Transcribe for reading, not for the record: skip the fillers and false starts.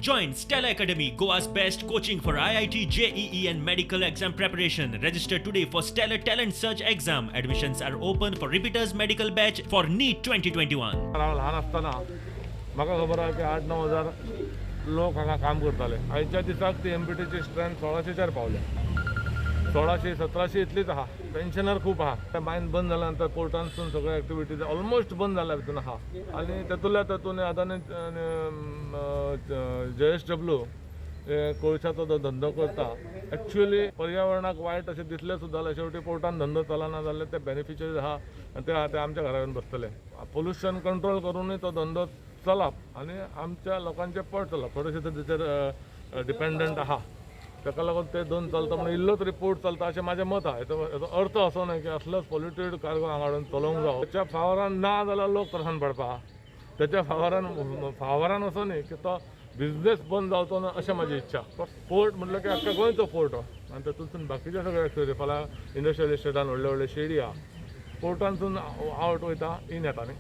Join Stella Academy, Goa's best coaching for IIT, JEE and medical exam preparation. Register today for Stellar Talent Search exam. Admissions are open for repeaters medical batch for NEET 2021. हांव ल्हान आसतना म्हाका खबर आहा की 8-9 हजार लोक हांगा काम करताले. आयच्या दिसाक ती एमपीटीची स्ट्रेंथ 1600 पावल्या. 1600-1700 इतलीच आहा. पेन्शनर खूप आहा. त्या मायन बंद जाल्या नंतर कोर्टांसून सगळे एक्टिविटीज ऑलमोस्ट बंद जाल्या भितून आहा. आनी तातूंत आदानी JSW कोळशाचो जो धंदो करता एक्चुअली पर्यावरणाक वायट अशें दिसलें सुद्दां जाल्यार शेवटी कोर्टान धंदो चलना जाल्यार ते बेनिफिशरीज आहा आनी ते आमच्या घरा येवन बसतले. पोल्युशन कंट्रोल करूनय तो धंदो चलप आनी आमच्या लोकांचें पोट चलप थोडेशें तेचेर डिपेंडंट आहा. ताका लागून ते दोन चलता म्हणून इल्लोच रिपोर्ट चलता अशें म्हाजें मत आहा. हेचो अर्थ असो न्हय की असलोच पोल्युटेड कार्गो हांगा हाडून चलोवंक जावो. त्याच्या फावरान ना जाल्यार लोक त्रासान पडपा. त्याच्या फावरान असो न्ही की तो बिझनेस बंद जावचो ना अशें म्हाजी इच्छा. पोर्ट म्हटलं की आख्या गोंयचो पोर्ट आनी तातूंतसून बाकीचे सगळे एक्टिविटी फाल्यां इंडस्ट्रियल इस्टेटान व्हडले व्हडले शेडी आहा. पोर्टानसून आवट वयता इन येता न्ही.